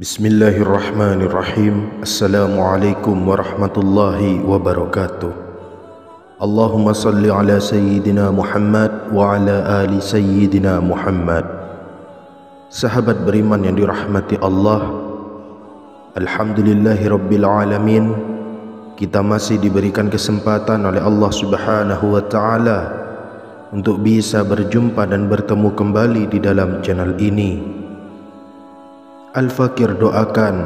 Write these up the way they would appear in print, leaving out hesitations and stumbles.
Bismillahirrahmanirrahim. Assalamualaikum warahmatullahi wabarakatuh. Allahumma salli ala Sayyidina Muhammad wa ala ali Sayyidina Muhammad. Sahabat beriman yang dirahmati Allah, Alhamdulillahi Rabbil Alamin. Kita masih diberikan kesempatan oleh Allah Subhanahu wa Ta'ala untuk bisa berjumpa dan bertemu kembali di dalam channel ini. Al-Fakir doakan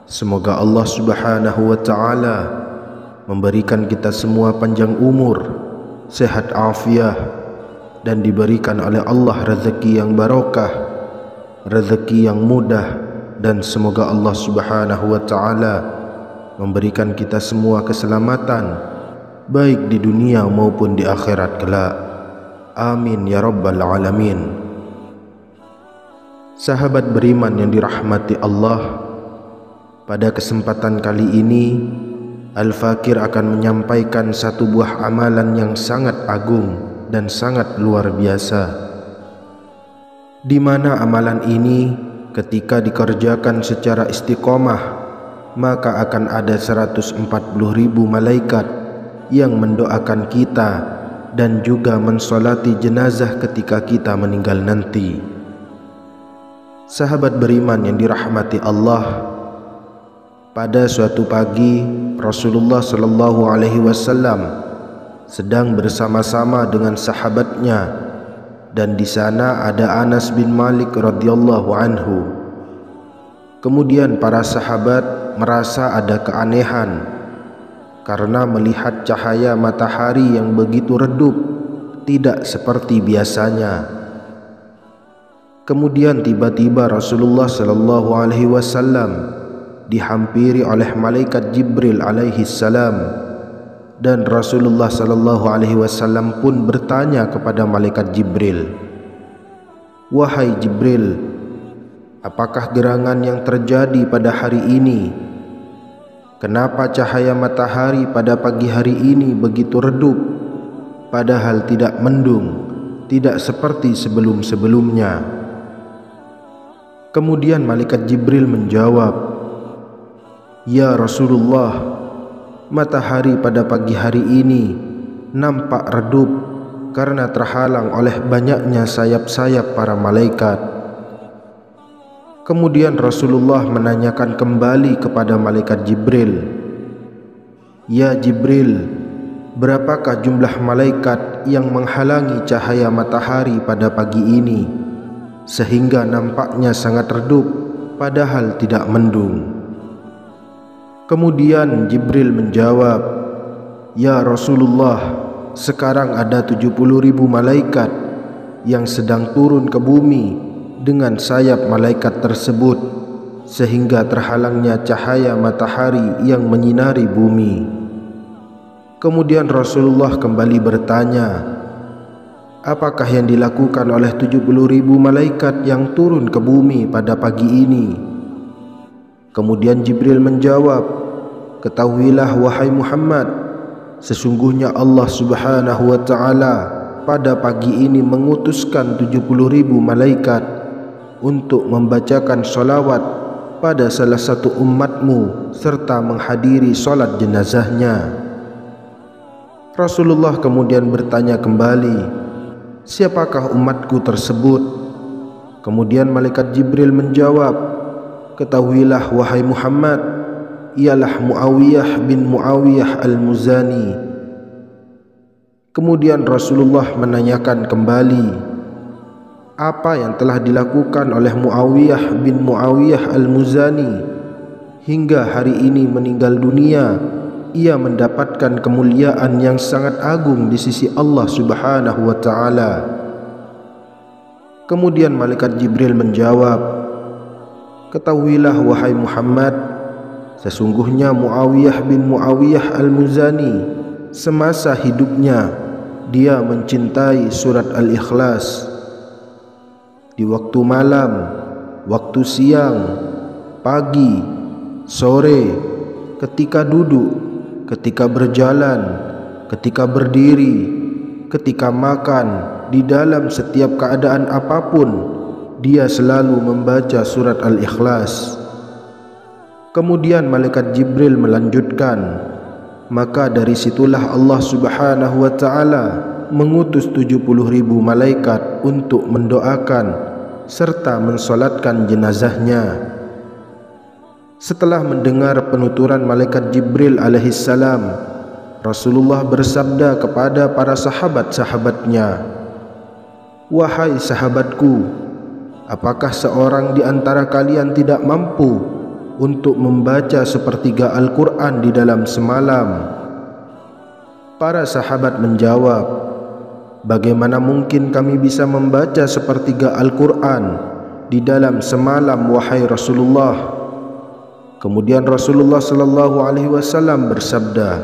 semoga Allah Subhanahu wa Ta'ala memberikan kita semua panjang umur, sehat afiah, dan diberikan oleh Allah rezeki yang barokah, rezeki yang mudah, dan semoga Allah Subhanahu wa Ta'ala memberikan kita semua keselamatan baik di dunia maupun di akhirat kelak. Amin ya rabbal alamin. Sahabat beriman yang dirahmati Allah, pada kesempatan kali ini Al-Fakir akan menyampaikan satu buah amalan yang sangat agung dan sangat luar biasa, di mana amalan ini ketika dikerjakan secara istiqomah maka akan ada 140.000 malaikat yang mendoakan kita dan juga mensolati jenazah ketika kita meninggal nanti. Sahabat beriman yang dirahmati Allah, pada suatu pagi Rasulullah sallallahu alaihi wasallam sedang bersama-sama dengan sahabatnya, dan di sana ada Anas bin Malik radhiyallahu anhu. Kemudian para sahabat merasa ada keanehan karena melihat cahaya matahari yang begitu redup, tidak seperti biasanya. Kemudian tiba-tiba Rasulullah sallallahu alaihi wasallam dihampiri oleh malaikat Jibril alaihi salam, dan Rasulullah sallallahu alaihi wasallam pun bertanya kepada malaikat Jibril, "Wahai Jibril, apakah gerangan yang terjadi pada hari ini? Kenapa cahaya matahari pada pagi hari ini begitu redup, padahal tidak mendung, tidak seperti sebelum-sebelumnya?" Kemudian malaikat Jibril menjawab, "Ya Rasulullah, matahari pada pagi hari ini nampak redup karena terhalang oleh banyaknya sayap-sayap para malaikat." Kemudian Rasulullah menanyakan kembali kepada malaikat Jibril, "Ya Jibril, berapakah jumlah malaikat yang menghalangi cahaya matahari pada pagi ini sehingga nampaknya sangat redup padahal tidak mendung?" Kemudian Jibril menjawab, "Ya Rasulullah, sekarang ada 70.000 malaikat yang sedang turun ke bumi dengan sayap malaikat tersebut sehingga terhalangnya cahaya matahari yang menyinari bumi." Kemudian Rasulullah kembali bertanya, "Apakah yang dilakukan oleh 70.000 malaikat yang turun ke bumi pada pagi ini?" Kemudian Jibril menjawab, "Ketahuilah wahai Muhammad, sesungguhnya Allah Subhanahu wa Ta'ala pada pagi ini mengutuskan 70.000 malaikat untuk membacakan solawat pada salah satu umatmu serta menghadiri solat jenazahnya." Rasulullah kemudian bertanya kembali, "Siapakah umatku tersebut?" Kemudian malaikat Jibril menjawab, "Ketahuilah wahai Muhammad, ialah Muawiyah bin Muawiyah al-Muzani." Kemudian Rasulullah menanyakan kembali, "Apa yang telah dilakukan oleh Muawiyah bin Muawiyah al-Muzani hingga hari ini meninggal dunia ia mendapatkan kemuliaan yang sangat agung di sisi Allah Subhanahu wa Ta'ala?" Kemudian malaikat Jibril menjawab, "Ketahuilah wahai Muhammad, sesungguhnya Muawiyah bin Muawiyah al-Muzani semasa hidupnya dia mencintai surat Al-Ikhlas. Di waktu malam, waktu siang, pagi, sore, ketika duduk, ketika berjalan, ketika berdiri, ketika makan, di dalam setiap keadaan apapun, dia selalu membaca surat Al-Ikhlas. Kemudian malaikat Jibril melanjutkan, maka dari situlah Allah Subhanahu wa taala mengutus 70.000 malaikat untuk mendoakan serta mensolatkan jenazahnya. Setelah mendengar penuturan malaikat Jibril alaihissalam, Rasulullah bersabda kepada para sahabat-sahabatnya, "Wahai sahabatku, apakah seorang di antara kalian tidak mampu untuk membaca sepertiga Al-Quran di dalam semalam?" Para sahabat menjawab, "Bagaimana mungkin kami bisa membaca sepertiga Al-Quran di dalam semalam, wahai Rasulullah?" Kemudian Rasulullah sallallahu alaihi wasallam bersabda,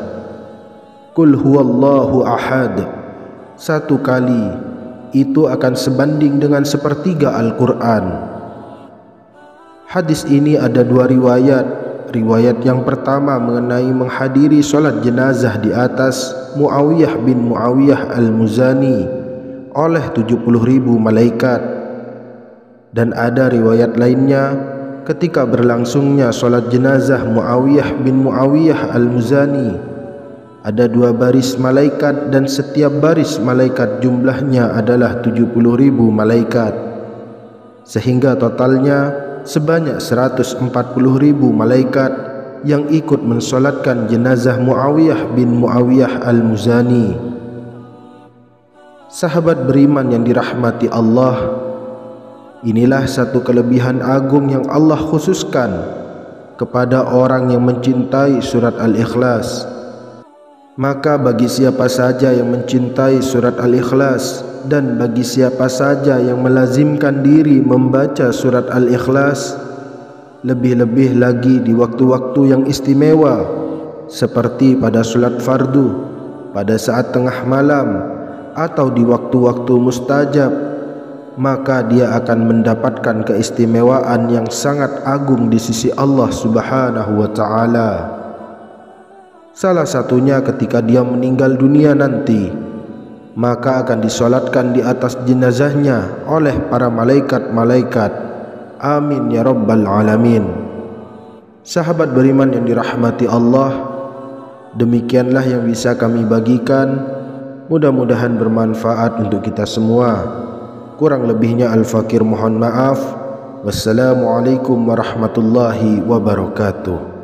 "Qul huwallahu ahad." Satu kali itu akan sebanding dengan sepertiga Al-Quran. Hadis ini ada dua riwayat. Riwayat yang pertama mengenai menghadiri solat jenazah di atas Muawiyah bin Muawiyah al-Muzani oleh 70.000 malaikat. Dan ada riwayat lainnya ketika berlangsungnya solat jenazah Muawiyah bin Muawiyah al-Muzani, ada 2 baris malaikat dan setiap baris malaikat jumlahnya adalah 70.000 malaikat, sehingga totalnya sebanyak 140.000 malaikat yang ikut mensolatkan jenazah Muawiyah bin Muawiyah al-Muzani. Sahabat beriman yang dirahmati Allah, inilah satu kelebihan agung yang Allah khususkan kepada orang yang mencintai surat Al-Ikhlas. Maka bagi siapa saja yang mencintai surat Al-Ikhlas dan bagi siapa saja yang melazimkan diri membaca surat Al-Ikhlas, lebih-lebih lagi di waktu-waktu yang istimewa seperti pada surat fardu, pada saat tengah malam, atau di waktu-waktu mustajab, maka dia akan mendapatkan keistimewaan yang sangat agung di sisi Allah Subhanahu wa taala. Salah satunya ketika dia meninggal dunia nanti, maka akan disolatkan di atas jenazahnya oleh para malaikat-malaikat. Amin ya rabbal alamin. Sahabat beriman yang dirahmati Allah, demikianlah yang bisa kami bagikan. Mudah-mudahan bermanfaat untuk kita semua. Kurang lebihnya Al-Fakir mohon maaf. Wassalamualaikum warahmatullahi wabarakatuh.